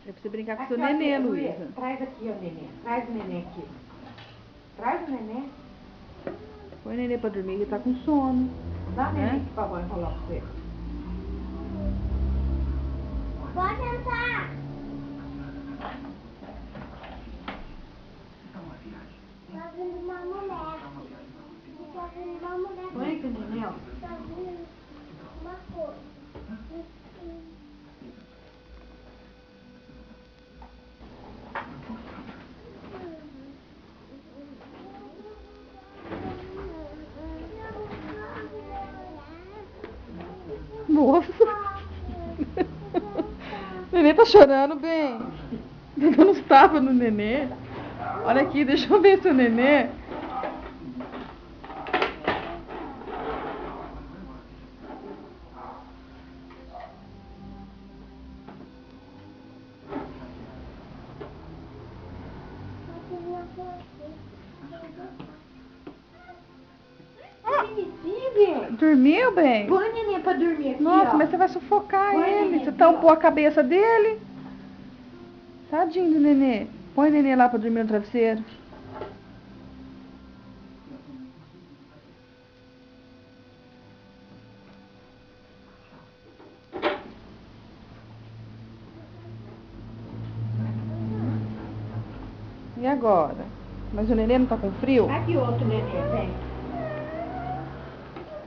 É pra você brincar com o Aqui, seu ó, nenê, aqui, Luísa. Traz aqui, ó, nenê. Traz o nenê aqui. Traz o nenê. Põe o nenê pra dormir, ele tá com sono. Dá o Né? nenê aqui pra vó enrolar pra você. Pode entrar. Tá vindo uma mulher. Tá vindo uma mulher. Põe aqui o nenê, ó. Tá vindo uma coisa. Nossa. O nenê tá chorando, bem. Tá dando uns tapas no nenê. Olha aqui, deixa eu ver seu nenê. Bonitinho, bem. Dormiu, bem? Põe o nenê pra dormir aqui, Nossa, ó. mas você vai sufocar Põe ele. nenê Você aqui, tampou ó. a cabeça dele. Tadinho do nenê. Põe o nenê lá pra dormir no travesseiro. E agora? Mas o nenê não tá com frio? Aqui outro nenê, vem.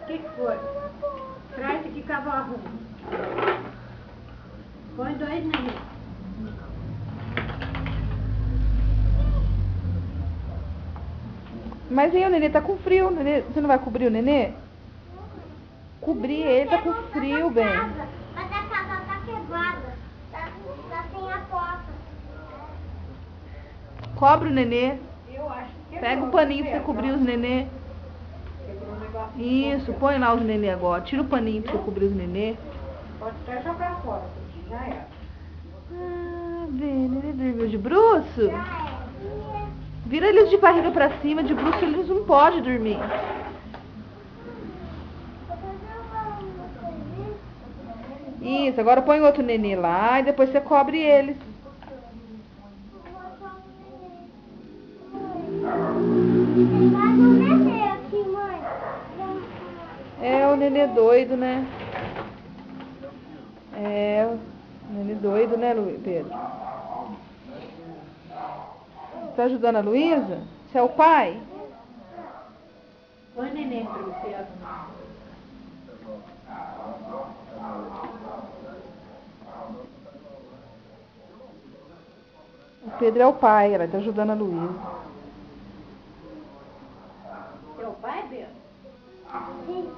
O que foi? Traz aqui que a avó arruma. Põe dois nenê. Mas aí o nenê tá com frio. O nenê... Você não vai cobrir o nenê? Cobrir ele, tá com frio, bem. Mas a casa tá quebrada. Tá sem a porta. Cobre o nenê. Eu acho que Pega um paninho pra você cobrir os nenê. Quebrou um negócio. Isso, põe lá os nenê agora. Tira o paninho pra você cobrir os nenê. Pode até jogar fora, porque já era. Ah, bem, nenê dormiu de bruço? Já é. Vira eles de barriga pra cima, de bruço eles não podem dormir. Isso, agora põe outro nenê lá e depois você cobre eles. Mas o nenê aqui, mãe. É o nenê doido, né? É, o nenê doido, né, Pedro? Você tá ajudando a Luísa? Você é o pai? Põe nenê pra você arrumar. O Pedro é o pai, ela tá ajudando a Luísa. Seu pai, Bento? Sim.